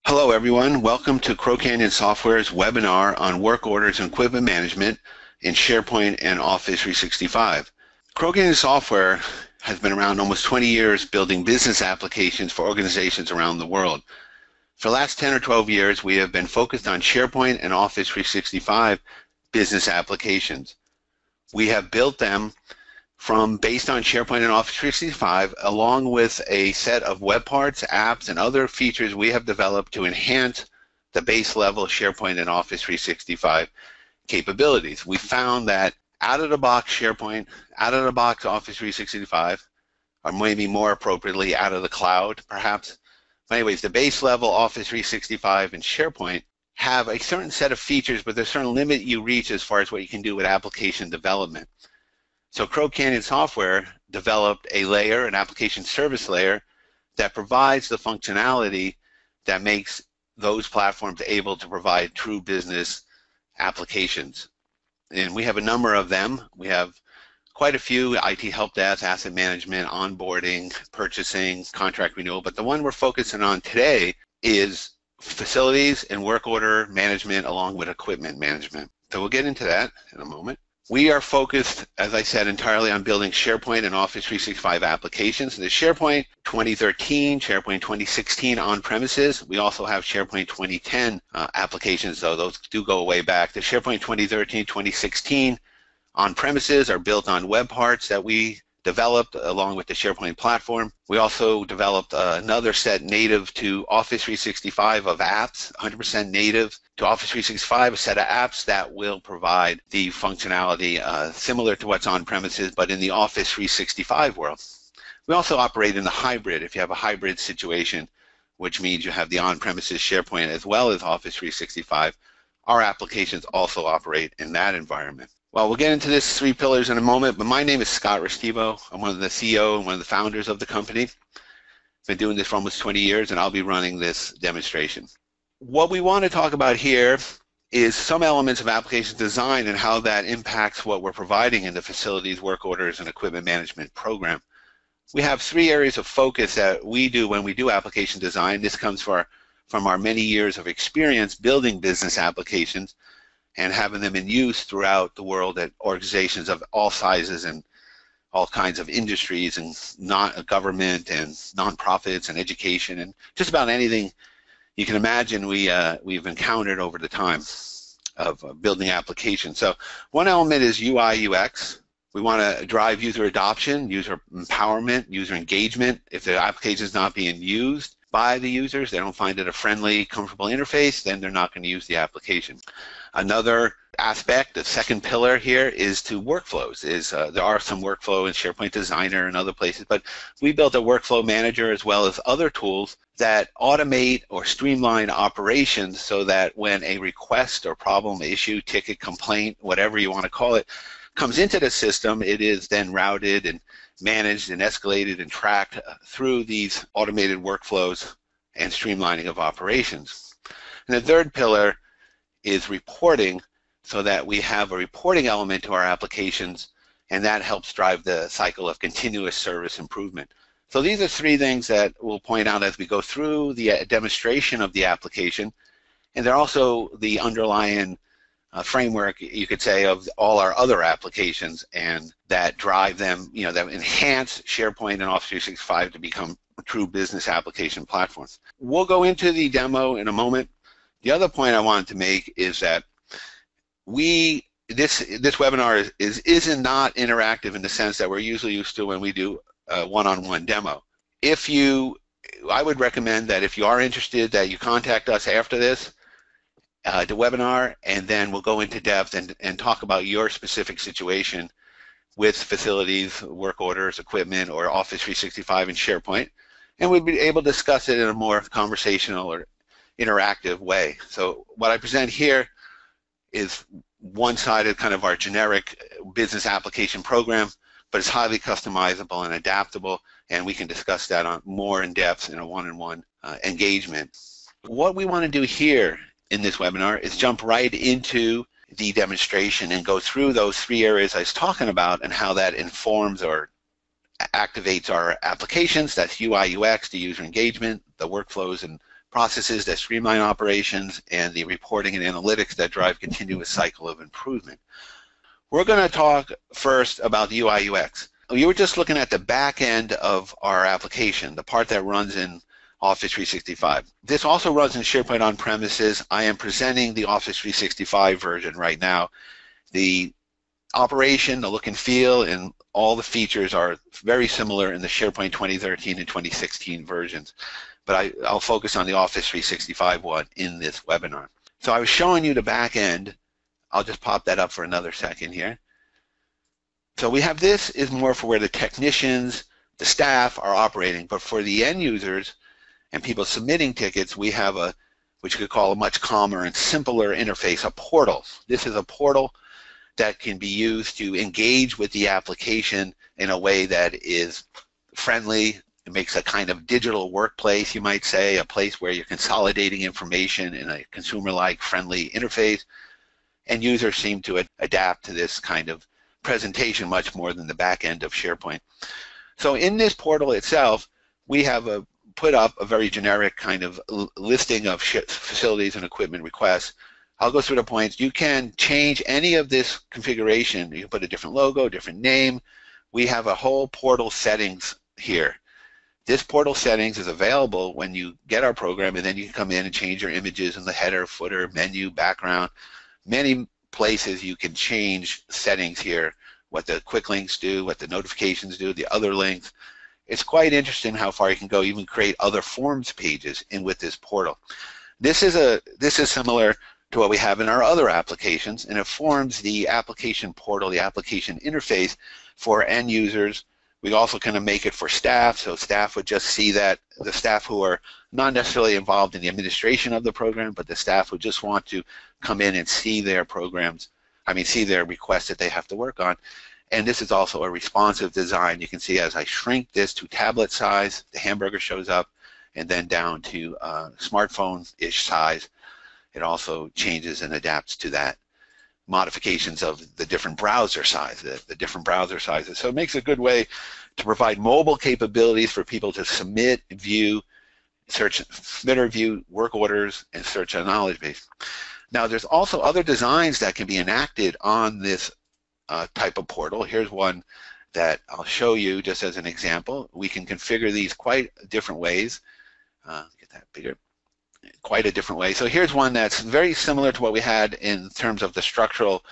Hello everyone, welcome to Crow Canyon Software's webinar on work orders and equipment management in SharePoint and Office 365. Crow Canyon Software has been around almost 20 years building business applications for organizations around the world. For the last 10 or 12 years, we have been focused on SharePoint and Office 365 business applications. We have built them based on SharePoint and Office 365, along with a set of web parts, apps, and other features we have developed to enhance the base level SharePoint and Office 365 capabilities. We found that out-of-the-box SharePoint, out-of-the-box Office 365, or maybe more appropriately out of the cloud, perhaps. But anyways, the base level Office 365 and SharePoint have a certain set of features, but there's a certain limit you reach as far as what you can do with application development. So Crow Canyon Software developed a layer, an application service layer, that provides the functionality that makes those platforms able to provide true business applications. And we have a number of them. We have quite a few: IT help desk, asset management, onboarding, purchasing, contract renewal. But the one we're focusing on today is facilities and work order management along with equipment management. So we'll get into that in a moment. We are focused, as I said, entirely on building SharePoint and Office 365 applications. There's SharePoint 2013, SharePoint 2016 on-premises. We also have SharePoint 2010 applications, though those do go way back. The SharePoint 2013, 2016 on-premises are built on web parts that we developed along with the SharePoint platform. We also developed another set native to Office 365 of apps, 100% native to Office 365, a set of apps that will provide the functionality similar to what's on premises, but in the Office 365 world. We also operate in the hybrid. If you have a hybrid situation, which means you have the on-premises SharePoint as well as Office 365, our applications also operate in that environment. Well, we'll get into this three pillars in a moment, but my name is Scott Restivo. I'm one of the CEO and one of the founders of the company. I've been doing this for almost 20 years, and I'll be running this demonstration. What we want to talk about here is some elements of application design and how that impacts what we're providing in the facilities, work orders, and equipment management program. We have three areas of focus that we do when we do application design. This comes from our many years of experience building business applications and having them in use throughout the world at organizations of all sizes and all kinds of industries, and government and nonprofits and education and just about anything you can imagine we've encountered over the time of building applications. So one element is UI UX. We want to drive user adoption, user empowerment, user engagement. If the application is not being used by the users, they don't find it a friendly, comfortable interface, then they're not going to use the application. Another aspect, the second pillar here, is to workflows. There are some workflow in SharePoint Designer and other places, but we built a workflow manager as well as other tools that automate or streamline operations so that when a request or problem, issue, ticket, complaint, whatever you want to call it, comes into the system, it is then routed and managed and escalated and tracked through these automated workflows and streamlining of operations. And the third pillar is reporting, so that we have a reporting element to our applications, and that helps drive the cycle of continuous service improvement. So these are three things that we'll point out as we go through the demonstration of the application, and they're also the underlying framework, you could say, of all our other applications, and that drive them, that enhance SharePoint and Office 365 to become true business application platforms. We'll go into the demo in a moment. The other point I wanted to make is that this webinar is not interactive in the sense that we're usually used to when we do a one-on-one demo. I would recommend that if you are interested, that you contact us after this, the webinar, and then we'll go into depth and talk about your specific situation with facilities, work orders, equipment, or Office 365 and SharePoint, and we'll be able to discuss it in a more conversational or interactive way. So what I present here is one-sided, kind of our generic business application program, but it's highly customizable and adaptable, and we can discuss that more in depth in a one-on-one engagement. What we want to do here in this webinar is jump right into the demonstration and go through those three areas I was talking about and how that informs or activates our applications. That's UI, UX, the user engagement, the workflows and processes that streamline operations, and the reporting and analytics that drive continuous cycle of improvement. We're going to talk first about the UI UX. You were just looking at the back end of our application, the part that runs in Office 365. This also runs in SharePoint on-premises. I am presenting the Office 365 version right now. The operation, the look and feel, and all the features are very similar in the SharePoint 2013 and 2016 versions, but I'll focus on the Office 365 one in this webinar. So I was showing you the back end. I'll just pop that up for another second here. So we have this is more for where the technicians, the staff are operating, but for the end users and people submitting tickets, we have a, which you could call a much calmer and simpler interface, a portal. This is a portal that can be used to engage with the application in a way that is friendly. It makes a kind of digital workplace, you might say, a place where you're consolidating information in a consumer-like friendly interface. And users seem to adapt to this kind of presentation much more than the back end of SharePoint. So in this portal itself, we have put up a very generic kind of listing of facilities and equipment requests. I'll go through the points. You can change any of this configuration. You can put a different logo, different name. We have a whole portal settings here. This portal settings is available when you get our program, and then you can come in and change your images in the header, footer, menu, background. Many places you can change settings here, what the quick links do, what the notifications do, the other links. It's quite interesting how far you can go, even create other forms pages in with this portal. This is similar to what we have in our other applications, and it forms the application portal, the application interface for end users. We also kind of make it for staff, so staff would just see that, the staff who are not necessarily involved in the administration of the program, but the staff who just want to come in and see their programs, see their requests that they have to work on. And this is also a responsive design. You can see as I shrink this to tablet size, the hamburger shows up, and then down to smartphone-ish size. It also changes and adapts to that modifications of the different browser size, the different browser sizes. So it makes a good way to provide mobile capabilities for people to submit, view, submit or view work orders, and search a knowledge base. Now there's also other designs that can be enacted on this type of portal. Here's one that I'll show you just as an example. We can configure these quite different ways. Get that bigger. Quite a different way. So here's one that's very similar to what we had in terms of the structural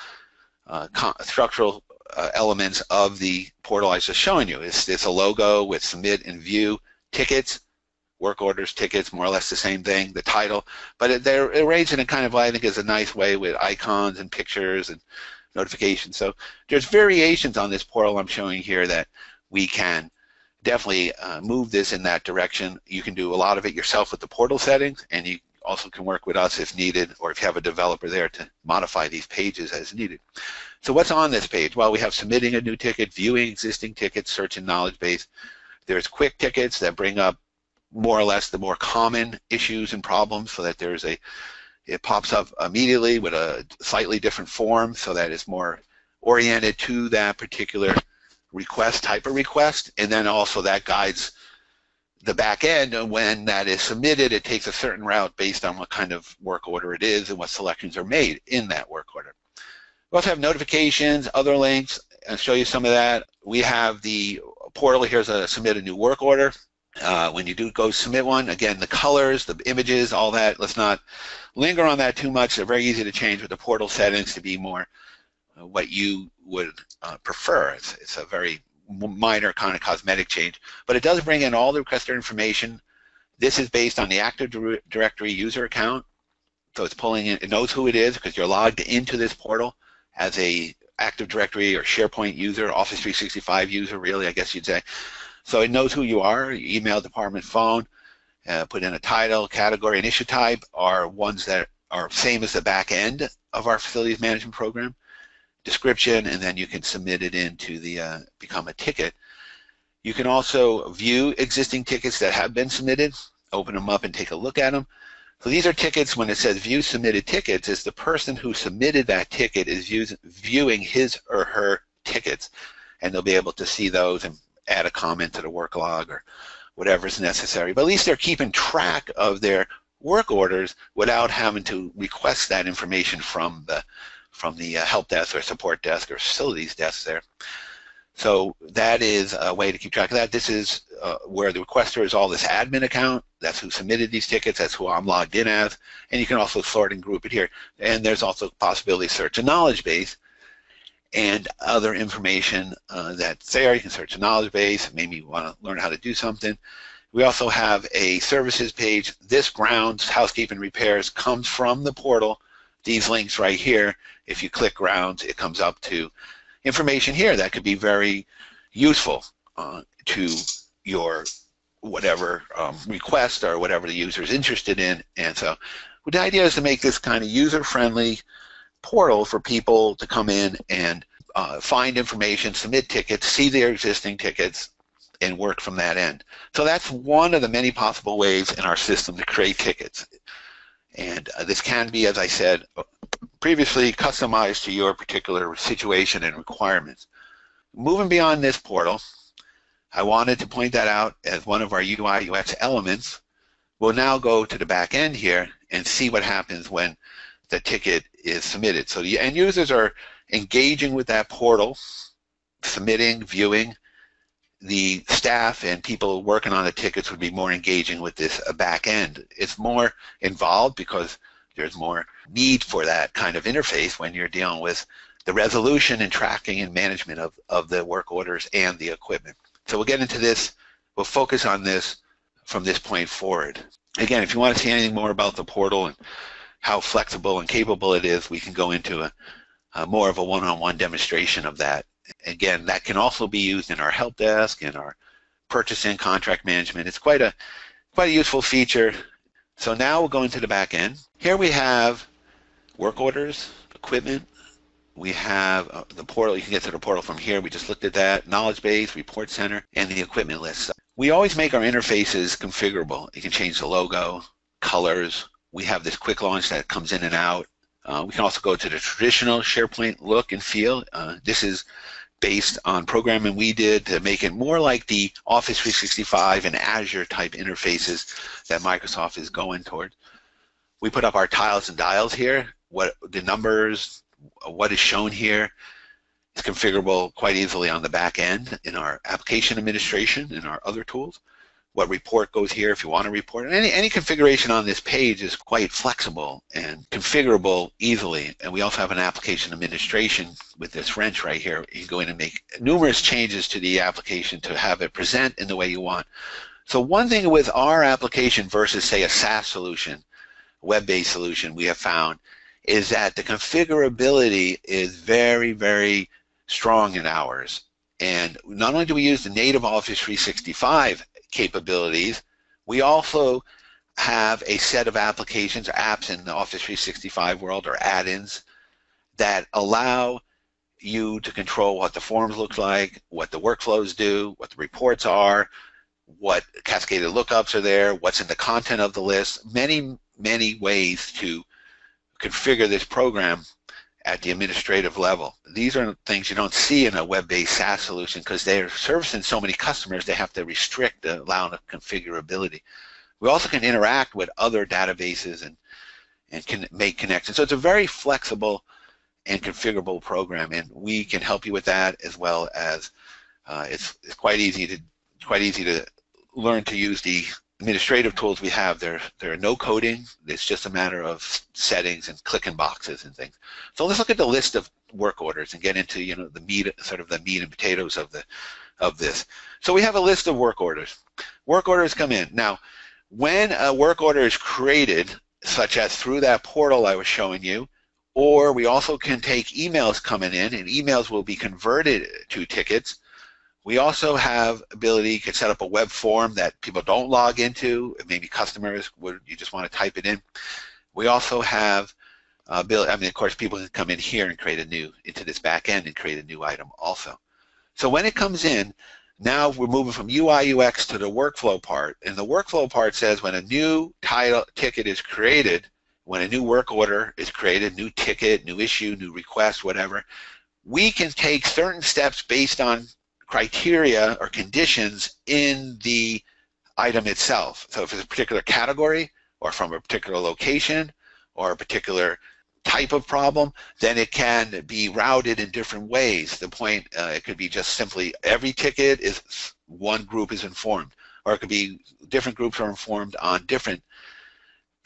elements of the portal I was just showing you. It's a logo with submit and view, tickets, work orders, tickets, more or less the same thing, the title, but they're arranged in a kind of, I think, is a nice way with icons and pictures and notifications. So there's variations on this portal I'm showing here that we can definitely move this in that direction. You can do a lot of it yourself with the portal settings, and you also can work with us if needed, or if you have a developer there to modify these pages as needed. So what's on this page? Well, we have submitting a new ticket, viewing existing tickets, search and knowledge base. There's quick tickets that bring up more or less the more common issues and problems, so that it pops up immediately with a slightly different form, so that it's more oriented to that particular type of request, and then also that guides the back end, and when that is submitted, it takes a certain route based on what kind of work order it is and what selections are made in that work order. We also have notifications, other links. I'll show you some of that. We have the portal. Here's a submit a new work order. When you do go submit one, again, the colors, the images, all that, let's not linger on that too much. They're very easy to change with the portal settings to be more what you would prefer. It's a very minor kind of cosmetic change, but it does bring in all the requester information. This is based on the Active Directory user account, so it's pulling in, it knows who it is because you're logged into this portal as a Active Directory or SharePoint user, Office 365 user, really, I guess you'd say. So it knows who you are, your email, department, phone, put in a title, category, and issue type are ones that are same as the back end of our facilities management program. Description, and then you can submit it into the become a ticket. You can also view existing tickets that have been submitted, open them up and take a look at them. So these are tickets. When it says view submitted tickets, is the person who submitted that ticket is viewing his or her tickets, and they'll be able to see those and add a comment to the work log or whatever is necessary. But at least they're keeping track of their work orders without having to request that information from the help desk or support desk or facilities desk there. So that is a way to keep track of that. This is where the requester is all this admin account. That's who submitted these tickets. That's who I'm logged in as. And you can also sort and group it here. And there's also the possibility to search a knowledge base and other information that's there. You can search a knowledge base. Maybe you want to learn how to do something. We also have a services page. This grounds, housekeeping, repairs comes from the portal. These links right here, if you click grounds, it comes up to information here that could be very useful to your whatever request or whatever the user is interested in. And so the idea is to make this kind of user-friendly portal for people to come in and find information, submit tickets, see their existing tickets, and work from that end. So that's one of the many possible ways in our system to create tickets. And this can be, as I said previously, customized to your particular situation and requirements. Moving beyond this portal, I wanted to point that out as one of our UI UX elements. We'll now go to the back end here and see what happens when the ticket is submitted. So the end users are engaging with that portal, submitting, viewing. The staff and people working on the tickets would be more engaging with this back end. It's more involved because there's more need for that kind of interface when you're dealing with the resolution and tracking and management of the work orders and the equipment. So we'll get into this. We'll focus on this from this point forward. Again, if you want to see anything more about the portal and how flexible and capable it is, we can go into a more of a one-on-one demonstration of that. Again, that can also be used in our help desk, in our purchasing, contract management. It's quite a useful feature. So now we'll go into the back end. Here we have work orders, equipment. We have the portal. You can get to the portal from here. We just looked at that. Knowledge base, report center, and the equipment list. We always make our interfaces configurable. You can change the logo, colors. We have this quick launch that comes in and out. We can also go to the traditional SharePoint look and feel. This is based on programming we did to make it more like the Office 365 and Azure type interfaces that Microsoft is going toward. We put up our tiles and dials here. What the numbers, what is shown here is configurable quite easily on the back end in our application administration and our other tools. What report goes here if you want to report. And any configuration on this page is quite flexible and configurable easily. And we also have an application administration with this wrench right here. You can go in and make numerous changes to the application to have it present in the way you want. So one thing with our application versus, say, a SaaS solution, web-based solution, we have found is that the configurability is very, very strong in ours. And not only do we use the native Office 365 capabilities, we also have a set of applications or apps in the Office 365 world or add-ins that allow you to control what the forms look like, what the workflows do, what the reports are, what cascaded lookups are there, what's in the content of the list, many, many ways to configure this program at the administrative level. These are things you don't see in a web-based SaaS solution because they're servicing so many customers, they have to restrict the amount of configurability. We also can interact with other databases and can make connections. So it's a very flexible and configurable program, and we can help you with that, as well as it's quite easy to learn to use the administrative tools we have. There are no coding. It's just a matter of settings and clicking boxes and things. So let's look at the list of work orders and get into the meat, sort of the meat and potatoes of this. So we have a list of work orders. Work orders come in. Now, when a work order is created, such as through that portal I was showing you, or we also can take emails coming in, and emails will be converted to tickets. We also have ability, you can set up a web form that people don't log into, maybe customers would, you just want to type it in. We also have ability, of course, people can come in here and create into this back end and create a new item also. So when it comes in, now we're moving from UI UX to the workflow part, and the workflow part says when a new ticket is created, when a new work order is created, new ticket, new issue, new request, whatever, we can take certain steps based on criteria or conditions in the item itself. So if it's a particular category, or from a particular location or a particular type of problem, then it can be routed in different ways. The point, it could be just simply every ticket is one group is informed, or it could be different groups are informed on different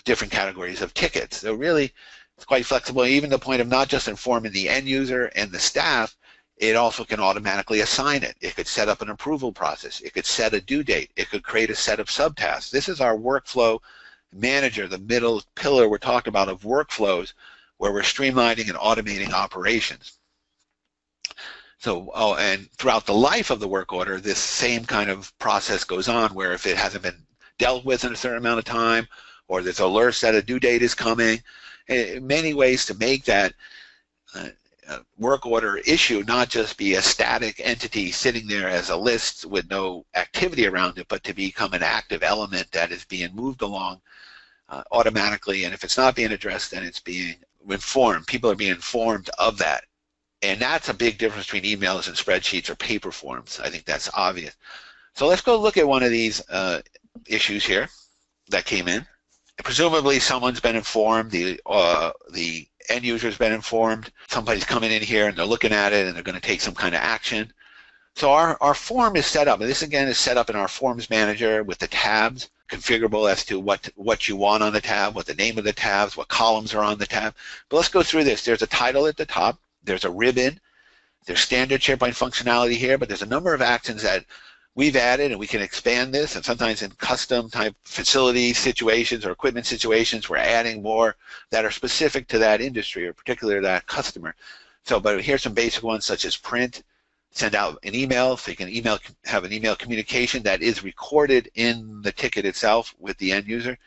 categories of tickets. So really, it's quite flexible, even to the point of not just informing the end user and the staff, it also can automatically assign it. It could set up an approval process. It could set a due date. It could create a set of subtasks. This is our workflow manager, the middle pillar we're talking about of workflows, where we're streamlining and automating operations. So, and throughout the life of the work order, this same kind of process goes on, where if it hasn't been dealt with in a certain amount of time, or there's alerts that a due date is coming, many ways to make that work order issue not just be a static entity sitting there as a list with no activity around it, but to become an active element that is being moved along automatically. And if it's not being addressed, then it's being informed. People are being informed of that. And that's a big difference between emails and spreadsheets or paper forms. I think that's obvious. So let's go look at one of these issues here that came in. Presumably someone's been informed, the end user's been informed, somebody's coming in here and they're looking at it and they're going to take some kind of action. So our form is set up, and this again is set up in our forms manager with the tabs, configurable as to what you want on the tab, what the name of the tabs, what columns are on the tab. But let's go through this. There's a title at the top, there's a ribbon, there's standard SharePoint functionality here, but there's a number of actions that we've added, and we can expand this, and sometimes in custom type facility situations or equipment situations, we're adding more that are specific to that industry or particularly that customer. So, but here's some basic ones such as print, send out an email, so you can have an email communication that is recorded in the ticket itself with the end user.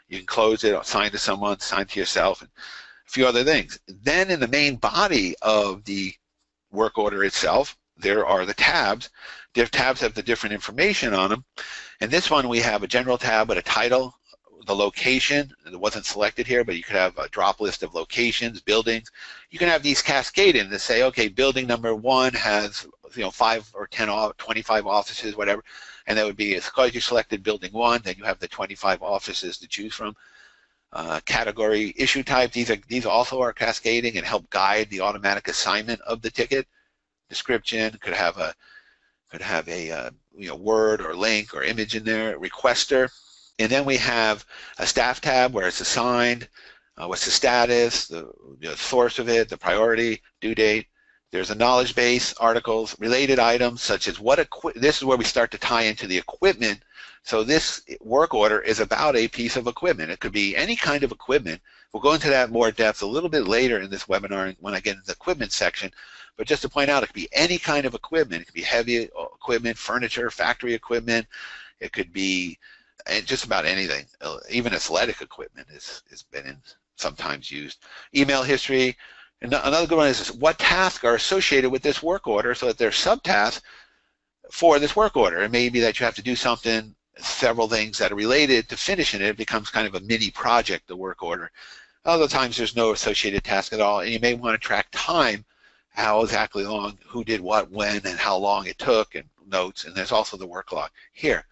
You can close it, assign to someone, assign to yourself, and a few other things. Then in the main body of the work order itself, there are the tabs. The tabs have the different information on them. And this one, we have a general tab with a title, the location. It wasn't selected here, but you could have a drop list of locations, buildings. You can have these cascade in to say, okay, building number 1 has 5 or 10 or 25 offices, whatever. And that would be, because you selected building 1, then you have the 25 offices to choose from. Category, issue type, these also are cascading and help guide the automatic assignment of the ticket. Description could have a word or link or image in there. Requester, and then we have a staff tab where it's assigned, what's the status, the source of it, the priority, due date. There's a knowledge base, articles, related items such as this is where we start to tie into the equipment. So this work order is about a piece of equipment. It could be any kind of equipment. We'll go into that more depth a little bit later in this webinar when I get into the equipment section. But just to point out, it could be any kind of equipment. It could be heavy equipment, furniture, factory equipment. It could be just about anything. Even athletic equipment has been sometimes used. Email history. And another good one is what tasks are associated with this work order, so that there's subtasks for this work order. It may be that you have to do something, several things that are related to finishing it. It becomes kind of a mini project, the work order. Other times there's no associated task at all, and you may want to track time, how exactly long, who did what, when, and how long it took, and notes, and there's also the work log here.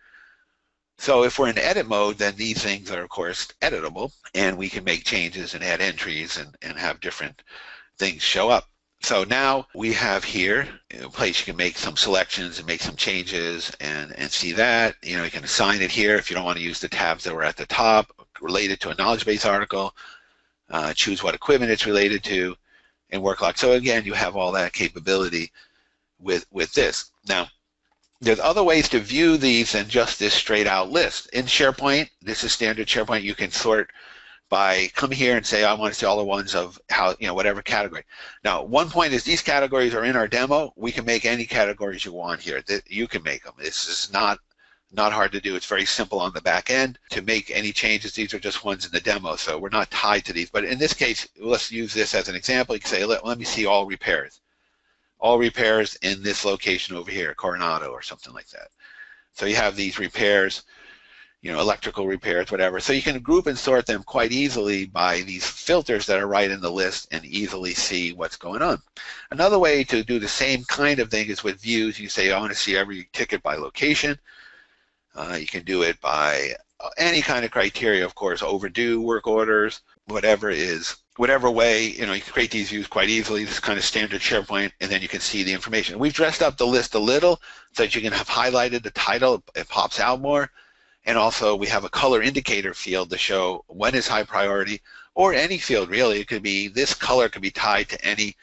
So if we're in edit mode, then these things are, of course, editable, and we can make changes and add entries and have different things show up. So now we have here a place you can make some selections and make some changes and see that. You can assign it here if you don't want to use the tabs that were at the top, related to a knowledge base article, choose what equipment it's related to, and work log. So again, you have all that capability with this. Now, there's other ways to view these than just this straight out list. In SharePoint, this is standard SharePoint, you can sort by come here and say, I want to see all the ones of how, whatever category. Now, one point is these categories are in our demo. We can make any categories you want here. You can make them. This is not hard to do. It's very simple on the back end to make any changes. These are just ones in the demo, so we're not tied to these. But in this case, let's use this as an example. You can say, let me see all repairs. All repairs in this location over here, Coronado or something like that. So you have these repairs, electrical repairs, whatever. So you can group and sort them quite easily by these filters that are right in the list and easily see what's going on. Another way to do the same kind of thing is with views. You say, I want to see every ticket by location. You can do it by any kind of criteria, of course, overdue work orders, whatever way, you can create these views quite easily. This is kind of standard SharePoint, and then you can see the information. We've dressed up the list a little so that you can have highlighted the title, it pops out more. And also we have a color indicator field to show when is high priority, or any field really. It could be, this color could be tied to any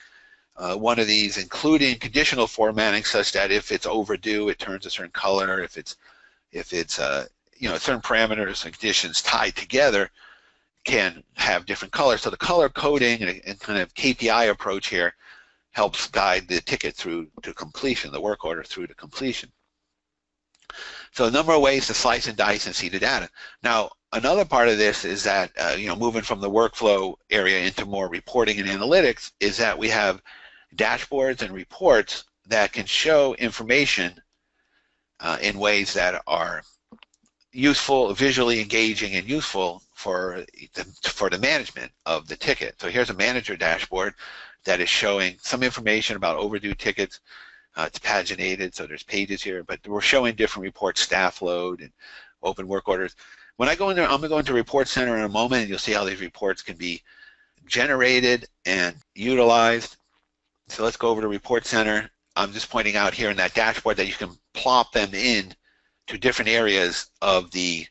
one of these, including conditional formatting, such that if it's overdue, it turns a certain color. If it's certain parameters and conditions tied together can have different colors. So the color coding and kind of KPI approach here helps guide the ticket through to completion, the work order through to completion. So a number of ways to slice and dice and see the data. Now, another part of this is that, moving from the workflow area into more reporting and analytics, is that we have dashboards and reports that can show information in ways that are useful, visually engaging, and useful for the management of the ticket. So here's a manager dashboard that is showing some information about overdue tickets. It's paginated, so there's pages here, but we're showing different reports, staff load and open work orders. When I go in there, I'm going to go into Report Center in a moment, and you'll see how these reports can be generated and utilized. So let's go over to Report Center. I'm just pointing out here in that dashboard that you can plop them in to different areas of the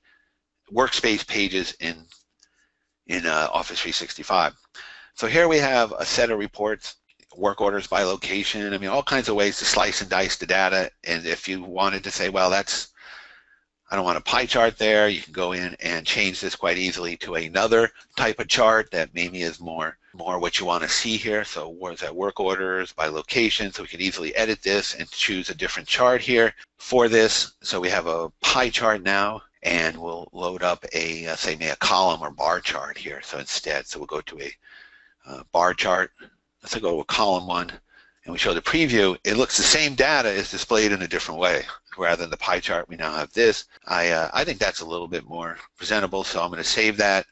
workspace pages in Office 365. So here we have a set of reports, work orders by location. I mean, all kinds of ways to slice and dice the data. And if you wanted to say, well, I don't want a pie chart there, you can go in and change this quite easily to another type of chart that maybe is more what you want to see here. So where's that work orders by location? So we can easily edit this and choose a different chart here for this. So we have a pie chart now, and we'll load up a, say, maybe a column or bar chart here. So instead, we'll go to a bar chart. Let's go to a column one, and we show the preview. It looks the same data is displayed in a different way. Rather than the pie chart, we now have this. I think that's a little bit more presentable, so I'm going to save that.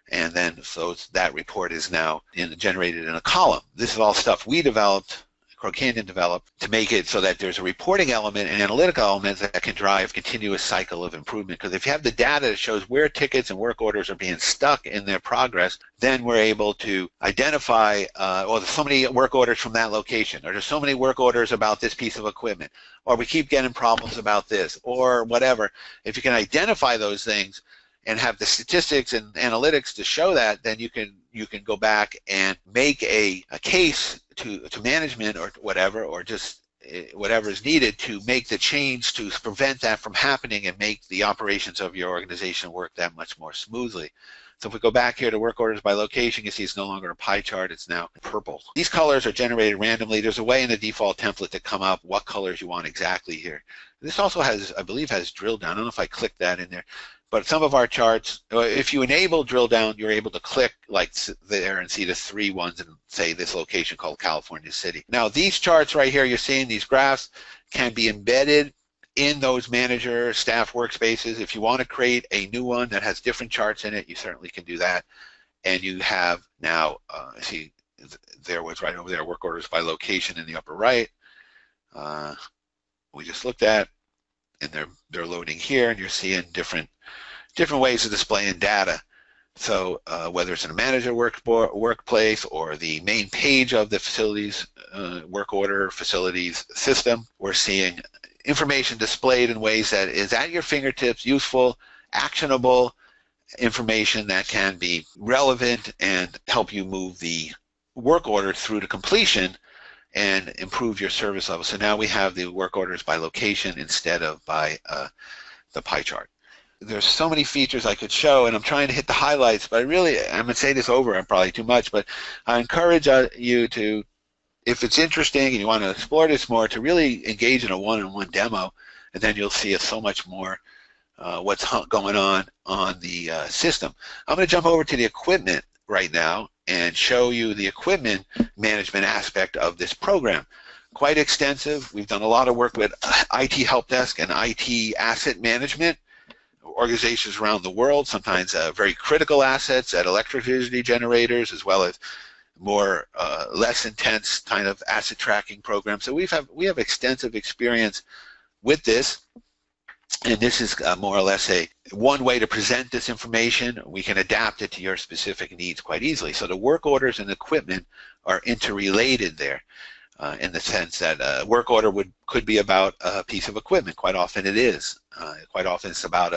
And then, so that report is now generated in a column. This is all stuff we developed, Crow Canyon developed, to make it so that there's a reporting element and analytical element that can drive continuous cycle of improvement. Because if you have the data that shows where tickets and work orders are being stuck in their progress, then we're able to identify, there's so many work orders from that location, or there's so many work orders about this piece of equipment, or we keep getting problems about this, or whatever. If you can identify those things and have the statistics and analytics to show that, then you can go back and make a case to management or whatever, or just whatever is needed to make the change to prevent that from happening and make the operations of your organization work that much more smoothly. So if we go back here to work orders by location, you see it's no longer a pie chart, it's now purple. These colors are generated randomly. There's a way in the default template to come up what colors you want exactly here. This also has, I believe, has drill down. I don't know if I clicked that in there. But some of our charts, if you enable drill down, you're able to click like there and see the 3 ones and say this location called California City. Now these charts right here, you're seeing these graphs can be embedded in those manager staff workspaces. If you want to create a new one that has different charts in it, you certainly can do that. And you have now, see, there was right over there, work orders by location in the upper right. We just looked at, and they're loading here, and you're seeing different ways of displaying data. So whether it's in a manager workplace or the main page of the facilities work order facilities system, we're seeing information displayed in ways that is at your fingertips, useful, actionable information that can be relevant and help you move the work order through to completion and improve your service level. So now we have the work orders by location instead of by the pie chart. There's so many features I could show, and I'm trying to hit the highlights, but I'm going to say this over, I'm probably too much, but I encourage you to, if it's interesting and you want to explore this more, to really engage in a one-on-one demo, and then you'll see so much more what's going on the system. I'm going to jump over to the equipment right now and show you the equipment management aspect of this program. Quite extensive. We've done a lot of work with IT help desk and IT asset management organizations around the world, sometimes very critical assets at electricity generators, as well as more less intense kind of asset tracking programs. So we have extensive experience with this. And this is more or less one way to present this information. We can adapt it to your specific needs quite easily. So the work orders and equipment are interrelated there. In the sense that a work order could be about a piece of equipment. Quite often it is. Quite often it's about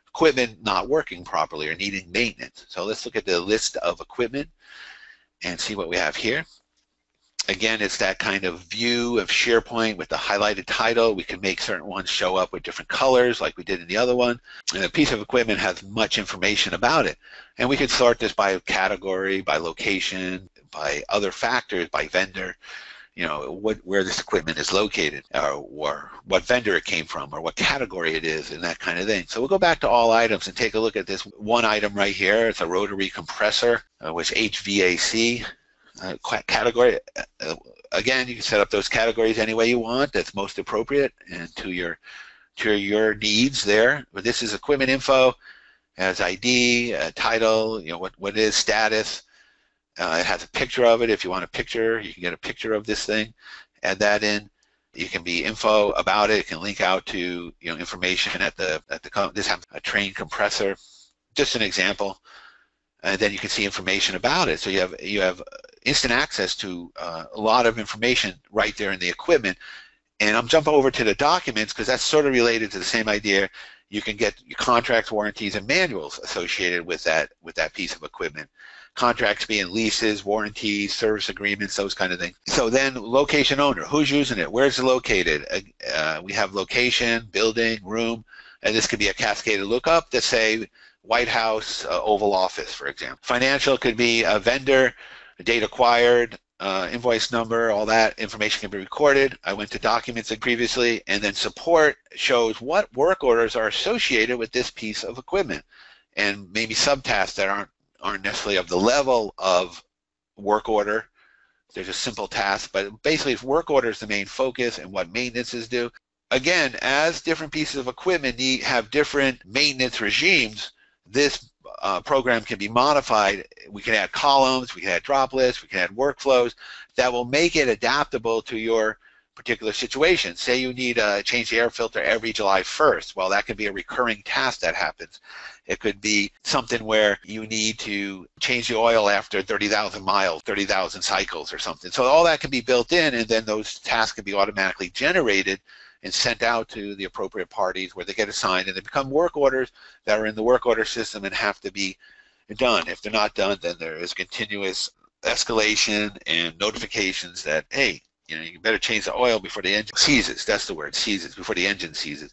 equipment not working properly or needing maintenance. So let's look at the list of equipment and see what we have here. Again, it's that kind of view of SharePoint with the highlighted title. We can make certain ones show up with different colors like we did in the other one. And a piece of equipment has much information about it. And we could sort this by category, by location, by other factors, by vendor. You know, where this equipment is located, or what vendor it came from, or what category it is, and that kind of thing. So we'll go back to all items and take a look at this one item right here. It's a rotary compressor, which HVAC category. Again, you can set up those categories any way you want. That's most appropriate and to your needs there. But this is equipment info, has ID, title, you know, what it is, status. It has a picture of it. If you want a picture, you can get a picture of this thing, add that in. You can be info about it. It can link out to, you know, information at the this has a train compressor, just an example. And then you can see information about it. So you have instant access to a lot of information right there in the equipment. And I'm jumping over to the documents because that's sort of related to the same idea. You can get your contracts, warranties, and manuals associated with that piece of equipment. Contracts being leases, warranties, service agreements, those kind of things. So then location owner, who's using it? Where's it located? We have location, building, room, and this could be a cascaded lookup that say White House, Oval Office, for example. Financial could be a vendor, date acquired, invoice number, all that information can be recorded. I went to documents previously, and then support shows what work orders are associated with this piece of equipment, and maybe subtasks that aren't necessarily of the level of work order. There's a simple task, but basically if work order is the main focus and what maintenance is due. Again, as different pieces of equipment have different maintenance regimes, this program can be modified. We can add columns, we can add drop lists, we can add workflows that will make it adaptable to your particular situation. Say you need to change the air filter every July 1st. Well, that could be a recurring task that happens. It could be something where you need to change the oil after 30,000 miles, 30,000 cycles or something. So all that can be built in, and then those tasks can be automatically generated and sent out to the appropriate parties where they get assigned, and they become work orders that are in the work order system and have to be done. If they're not done, then there is continuous escalation and notifications that, hey, you know, you better change the oil before the engine seizes. That's the word, seizes, before the engine seizes.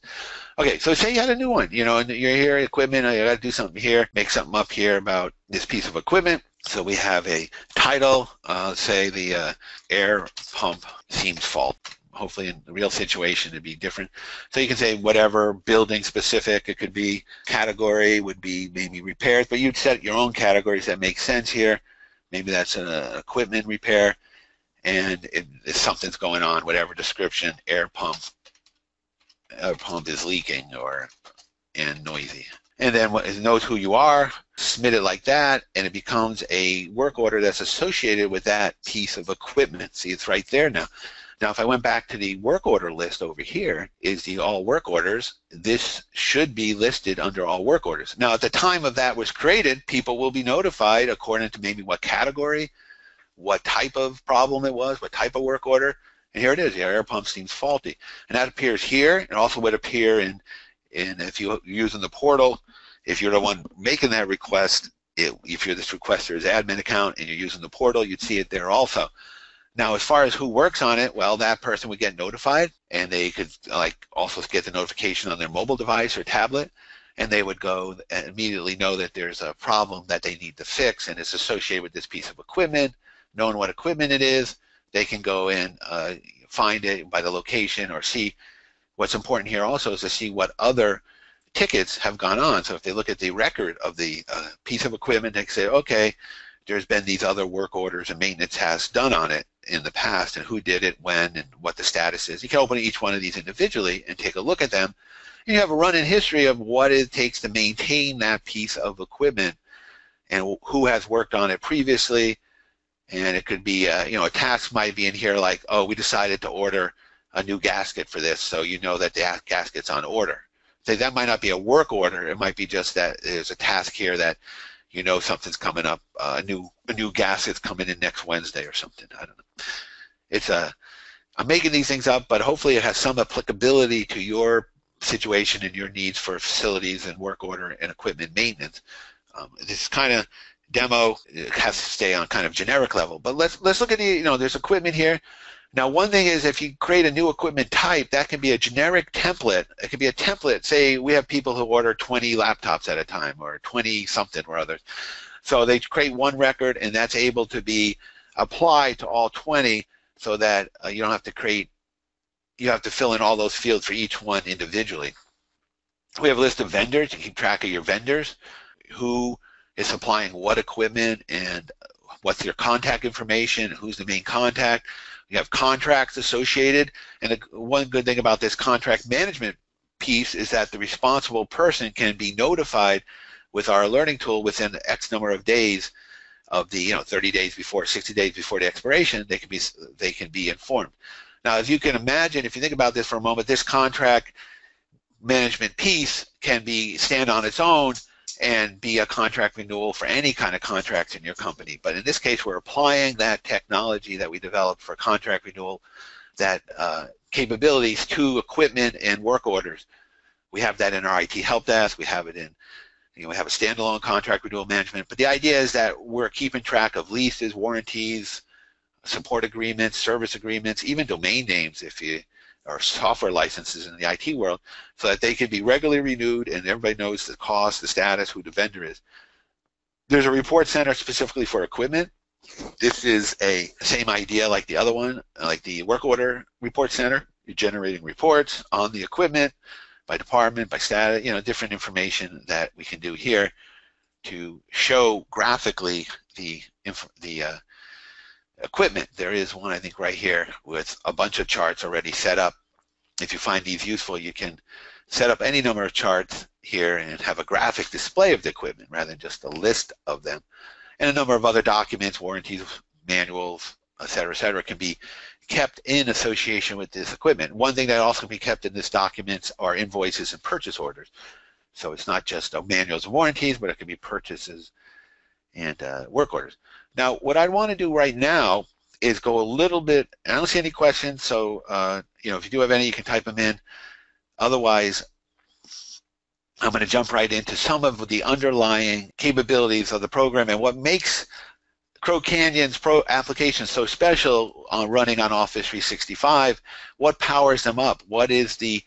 Okay, so say you had a new one, you know, and you're here, equipment, you got to do something here, make something up here about this piece of equipment. So we have a title, say the air pump seems faulty. Hopefully in the real situation it'd be different. So you can say whatever, building specific, it could be category, would be maybe repairs, but you'd set your own categories that make sense here. Maybe that's an equipment repair, and if something's going on, whatever description, air pump is leaking and noisy. And then it knows who you are, submit it like that, and it becomes a work order that's associated with that piece of equipment. See, it's right there now. Now, if I went back to the work order list over here, is the all work orders. This should be listed under all work orders. Now, at the time of that was created, people will be notified according to maybe what category, what type of problem it was, what type of work order. And here it is, the air pump seems faulty. And that appears here, and also would appear in if you're using the portal, if you're the one making that request, if you're this requester's admin account and you're using the portal, you'd see it there also. Now, as far as who works on it, well, that person would get notified, and they could also get the notification on their mobile device or tablet, and they would go and immediately know that there's a problem that they need to fix, and it's associated with this piece of equipment. Knowing what equipment it is, they can go and find it by the location or see. What's important here also is to see what other tickets have gone on. So if they look at the record of the piece of equipment, they can say, okay, there's been these other work orders and maintenance tasks done on it in the past, and who did it, when, and what the status is. You can open each one of these individually and take a look at them. And you have a run-in history of what it takes to maintain that piece of equipment and who has worked on it previously. And it could be, you know, a task might be in here like, oh, we decided to order a new gasket for this, so you know that the gasket's on order. that might not be a work order. It might be just that there's a task here that you know something's coming up, a new gasket's coming in next Wednesday or something. I don't know. It's I'm making these things up, but hopefully it has some applicability to your situation and your needs for facilities and work order and equipment maintenance. This kind of demo, it has to stay on kind of generic level, but let's look at the, you know, there's equipment here. Now, one thing is if you create a new equipment type, that can be a generic template. It could be a template. Say we have people who order 20 laptops at a time or 20 something or others. So they create one record, and that's able to be applied to all 20 so that you don't have to create, you have to fill in all those fields for each one individually. We have a list of vendors. You keep track of your vendors, who is supplying what equipment and what's their contact information, who's the main contact. You have contracts associated, and one good thing about this contract management piece is that the responsible person can be notified with our alerting tool within X number of days of the 30 days before, 60 days before the expiration. They can be informed. Now, as you can imagine, if you think about this for a moment, this contract management piece can stand on its own and be a contract renewal for any kind of contracts in your company. But in this case, we're applying that technology that we developed for contract renewal, that capabilities to equipment and work orders. We have that in our IT help desk. We have it in, we have a standalone contract renewal management. But the idea is that we're keeping track of leases, warranties, support agreements, service agreements, even domain names or software licenses in the IT world, so that they can be regularly renewed and everybody knows the cost, the status, who the vendor is. There's a report center specifically for equipment. This is a same idea like the other one, like the work order report center. You're generating reports on the equipment by department, by status, different information that we can do here to show graphically the equipment. There is one, I think, right here with a bunch of charts already set up. If you find these useful, you can set up any number of charts here and have a graphic display of the equipment rather than just a list of them. And a number of other documents, warranties, manuals, et cetera, can be kept in association with this equipment. One thing that also can be kept in this documents are invoices and purchase orders. So it's not just manuals and warranties, but it can be purchases and work orders. Now, what I want to do right now is go a little bit, I don't see any questions, so if you do have any, you can type them in. Otherwise, I'm going to jump right into some of the underlying capabilities of the program and what makes Crow Canyon's application so special on running on Office 365. What powers them up? What is the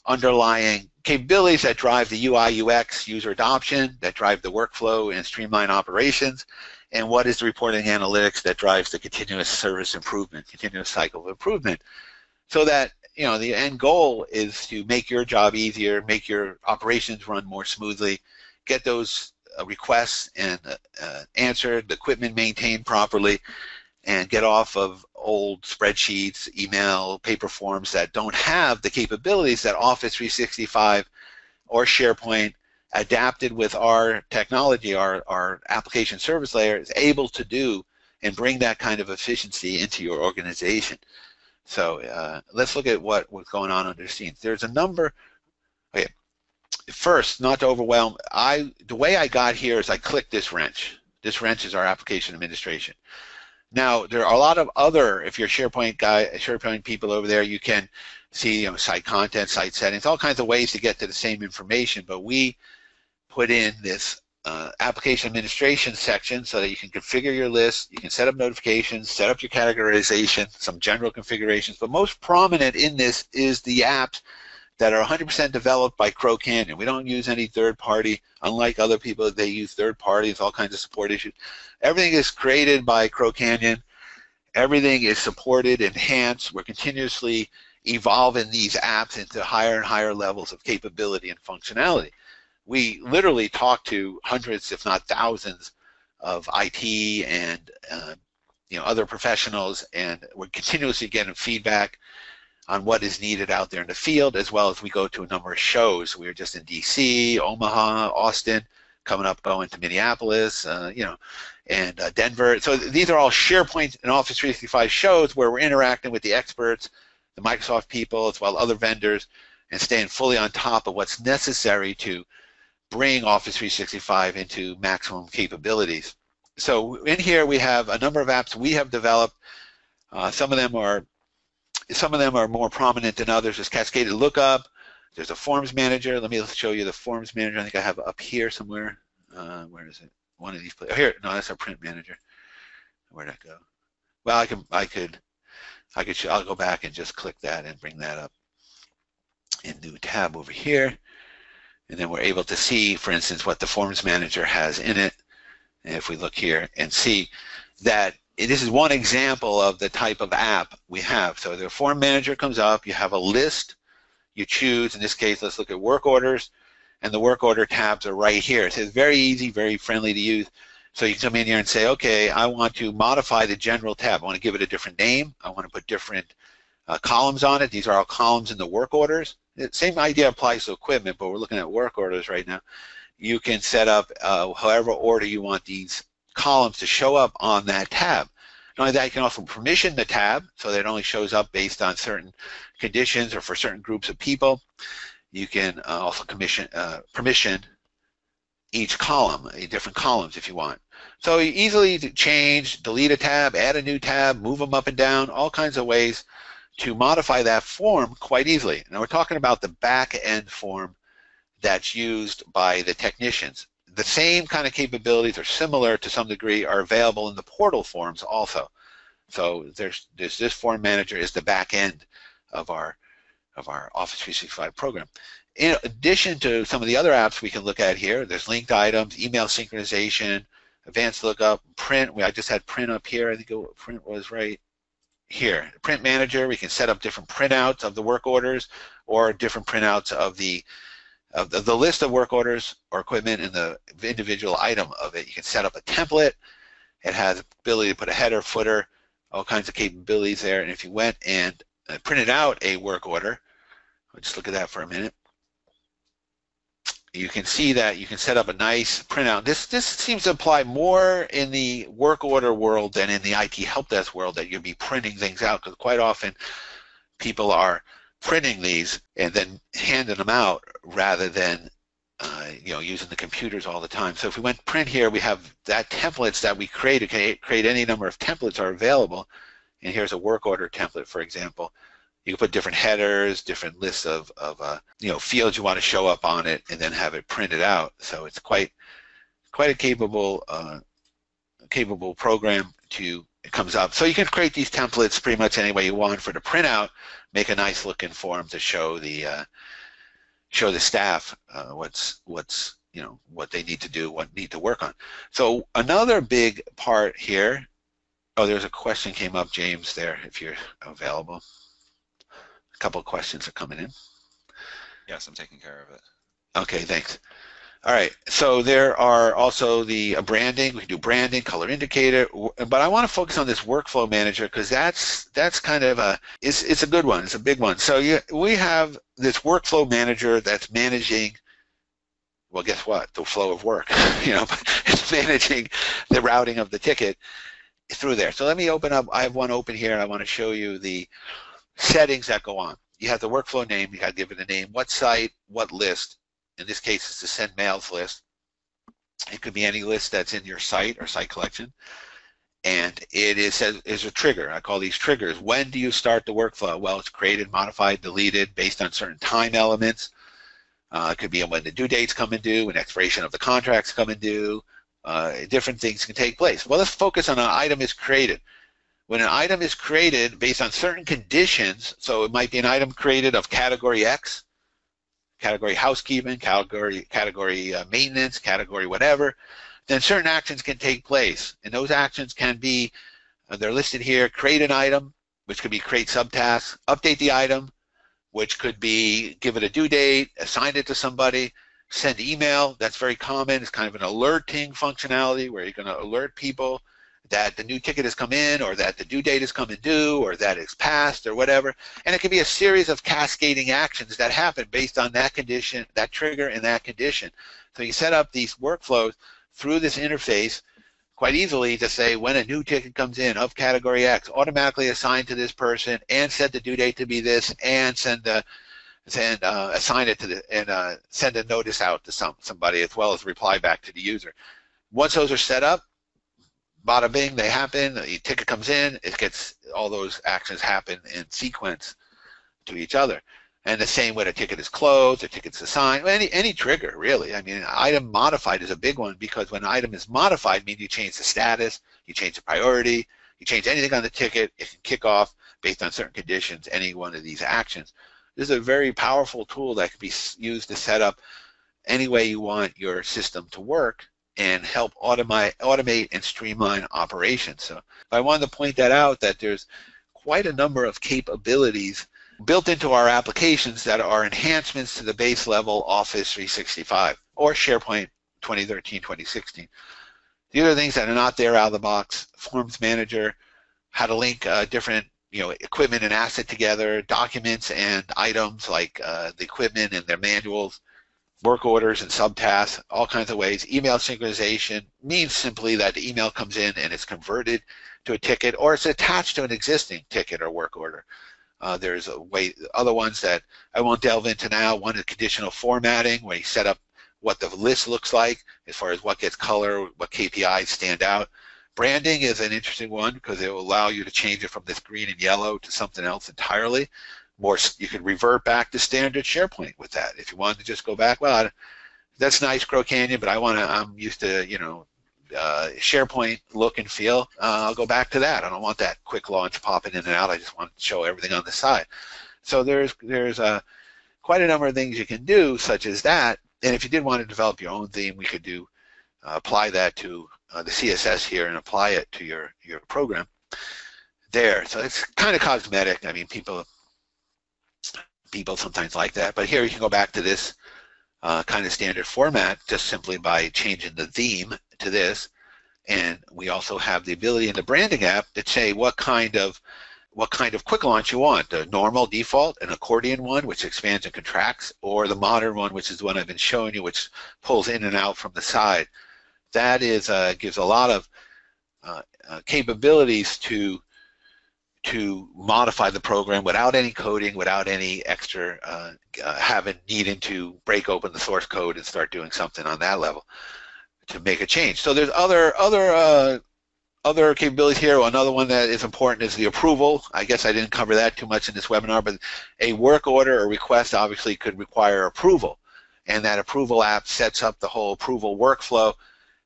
underlying capabilities that drive the UI, UX, user adoption, that drive the workflow and streamline operations? And what is the reporting analytics that drives the continuous service improvement, continuous cycle of improvement? So that, the end goal is to make your job easier, make your operations run more smoothly, get those requests and answered, the equipment maintained properly, and get off of old spreadsheets, email, paper forms that don't have the capabilities that Office 365 or SharePoint adapted with our technology, our application service layer, is able to do and bring that kind of efficiency into your organization. So let's look at what's going on under the scenes. There's a number. Okay. First, not to overwhelm, the way I got here is I clicked this wrench. This wrench is our application administration. Now, there are a lot of other, if you're a SharePoint guy, SharePoint people over there, you can see site content, site settings, all kinds of ways to get to the same information, but we put in this application administration section so that you can configure your list, you can set up notifications, set up your categorization, some general configurations, but most prominent in this is the apps that are 100% developed by Crow Canyon. We don't use any third party, unlike other people, they use third parties, all kinds of support issues. Everything is created by Crow Canyon. Everything is supported, enhanced. We're continuously evolving these apps into higher and higher levels of capability and functionality. We literally talk to hundreds, if not thousands, of IT and other professionals, and we're continuously getting feedback on what is needed out there in the field, as well as we go to a number of shows. We were just in DC, Omaha, Austin, coming up going to Minneapolis, and Denver. So these are all SharePoint and Office 365 shows where we're interacting with the experts, the Microsoft people, as well as other vendors, and staying fully on top of what's necessary to bring Office 365 into maximum capabilities. So in here we have a number of apps we have developed. Some of them are more prominent than others. There's Cascaded Lookup. There's a Forms Manager. Let me show you the Forms Manager. I think I have it up here somewhere. Where is it? One of these places. Oh, here. No, that's our Print Manager. Where'd that go? Well, I'll go back and just click that and bring that up in new tab over here. And then we're able to see, for instance, what the Forms Manager has in it. And if we look here and see that this is one example of the type of app we have. So the Form Manager comes up, you have a list, you choose, in this case, let's look at work orders, and the work order tabs are right here. So it's very easy, very friendly to use. So you can come in here and say, okay, I want to modify the general tab. I want to give it a different name. I want to put different columns on it. These are all columns in the work orders. The same idea applies to equipment, but we're looking at work orders right now. You can set up however order you want these columns to show up on that tab. Not only that, you can also permission the tab so that it only shows up based on certain conditions or for certain groups of people. You can also permission each column, different columns if you want. So you easily change, delete a tab, add a new tab, move them up and down, all kinds of ways to modify that form quite easily. Now we're talking about the back-end form that's used by the technicians. The same kind of capabilities, or similar to some degree, are available in the portal forms also. So there's this Form Manager is the back end of our Office 365 program. In addition to some of the other apps we can look at here, there's linked items, email synchronization, advanced lookup, print. I just had print up here. I think print was right here. Print Manager, we can set up different printouts of the work orders or different printouts of the list of work orders or equipment and the individual item of it. You can set up a template. It has the ability to put a header, footer, all kinds of capabilities there. And if you went and printed out a work order, let's just look at that for a minute. You can see that you can set up a nice printout. This seems to apply more in the work order world than in the IT help desk world, that you'll be printing things out, because quite often people are printing these and then handing them out rather than using the computers all the time. So if we went print here, we have that templates that we create any number of templates are available. And here's a work order template, for example. You can put different headers, different lists of fields you want to show up on it, and then have it printed out. So it's quite a capable program it comes up. So you can create these templates pretty much any way you want for the printout, make a nice looking form to show the staff what they need to do, what need to work on. So another big part here. Oh, there's a question came up, James, there, if you're available. A couple of questions are coming in. Yes, I'm taking care of it. Okay, thanks. All right, so there are also the branding. We can do branding, color indicator, but I want to focus on this workflow manager because that's kind of it's a good one. It's a big one. So we have this workflow manager that's managing, well, guess what? The flow of work. It's managing the routing of the ticket through there. So let me open up. I have one open here, and I want to show you the settings that go on. You have the workflow name. You got to give it a name. What site? What list? In this case, it's the send mails list. It could be any list that's in your site or site collection. And it is a trigger. I call these triggers. When do you start the workflow? Well, it's created, modified, deleted based on certain time elements. It could be when the due dates come and due, when expiration of the contracts come and due. Different things can take place. Well, let's focus on an item is created. When an item is created based on certain conditions, so it might be an item created of category X, category housekeeping, category maintenance, category whatever, then certain actions can take place. And those actions can be, they're listed here, create an item, which could be create subtasks, update the item, which could be give it a due date, assign it to somebody, send email. That's very common. It's kind of an alerting functionality where you're going to alert people that the new ticket has come in, or that the due date has come and due, or that it's passed, or whatever. And it can be a series of cascading actions that happen based on that condition, that trigger, and that condition. So you set up these workflows through this interface quite easily to say when a new ticket comes in of category X, automatically assigned to this person, and set the due date to be this, and send the and assign it to the and send a notice out to somebody as well as reply back to the user. Once those are set up, bada bing, they happen. The ticket comes in, it gets all those actions happen in sequence to each other. And the same when a ticket is closed, a ticket's assigned, any trigger really. I mean, item modified is a big one because when an item is modified, means you change the status, you change the priority, you change anything on the ticket, it can kick off based on certain conditions, any one of these actions. This is a very powerful tool that can be used to set up any way you want your system to work and help automate and streamline operations. So I wanted to point that out, that there's quite a number of capabilities built into our applications that are enhancements to the base level Office 365 or SharePoint 2013, 2016. The other things that are not there out of the box: Forms Manager, how to link different equipment and asset together, documents and items like the equipment and their manuals, work orders and subtasks, all kinds of ways. Email synchronization means simply that the email comes in and it's converted to a ticket, or it's attached to an existing ticket or work order. There's other ones that I won't delve into now. One is conditional formatting, where you set up what the list looks like as far as what gets color, what KPIs stand out. Branding is an interesting one because it will allow you to change it from this green and yellow to something else entirely. You can revert back to standard SharePoint with that. If you wanted to just go back, well, that's nice, Crow Canyon, but I'm used to SharePoint look and feel. I'll go back to that. I don't want that quick launch popping in and out. I just want to show everything on the side. So there's quite a number of things you can do, such as that. And if you did want to develop your own theme, we could apply that to the CSS here and apply it to your program there. So it's kind of cosmetic. I mean, people sometimes like that, but here you can go back to this kind of standard format just simply by changing the theme to this. And we also have the ability in the branding app to say what kind of quick launch you want: the normal default, an accordion one which expands and contracts, or the modern one, which is the one I've been showing you, which pulls in and out from the side. That is gives a lot of capabilities to modify the program without any coding, without any extra needing to break open the source code and start doing something on that level to make a change. So there's other capabilities here. Another one that is important is the approval. I guess I didn't cover that too much in this webinar, but a work order or request obviously could require approval, and that approval app sets up the whole approval workflow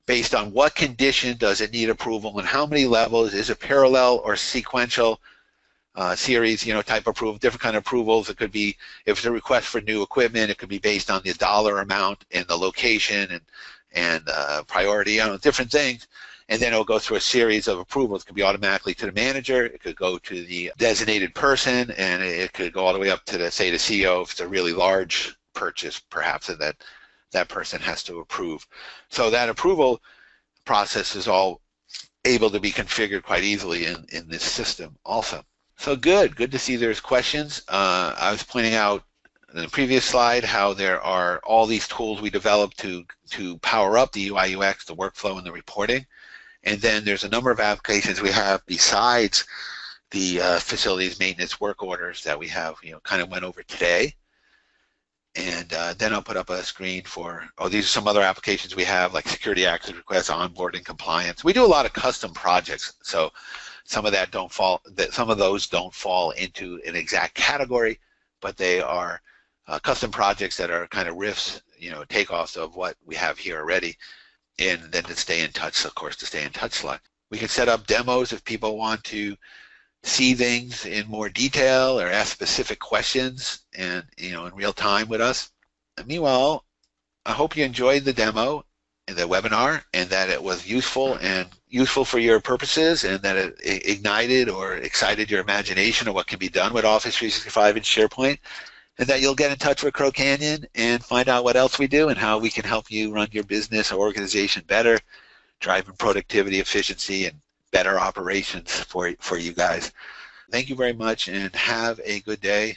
based on what condition does it need approval and how many levels. Is it parallel or sequential series, type approval, different kind of approvals. It could be, if it's a request for new equipment, it could be based on the dollar amount and the location and priority, different things. And then it'll go through a series of approvals. It could be automatically to the manager, it could go to the designated person, and it could go all the way up to say the CEO if it's a really large purchase, perhaps, that person has to approve. So that approval process is all able to be configured quite easily in this system also. So good to see there's questions. I was pointing out in the previous slide how there are all these tools we developed to power up the UI UX, the workflow, and the reporting. And then there's a number of applications we have besides the facilities maintenance work orders that we have, kind of went over today. And then I'll put up a screen for, these are some other applications we have, like security access requests, onboarding, compliance. We do a lot of custom projects, so some of those don't fall into an exact category, but they are custom projects that are kind of riffs, takeoffs of what we have here already. And then to stay in touch, of course, the stay in touch slot. We can set up demos if people want to see things in more detail or ask specific questions and in real time with us. And meanwhile, I hope you enjoyed the demo and the webinar, and that it was useful for your purposes, and that it ignited or excited your imagination of what can be done with Office 365 and SharePoint, and that you'll get in touch with Crow Canyon and find out what else we do and how we can help you run your business or organization better, driving productivity, efficiency, and better operations for you guys. Thank you very much, and have a good day.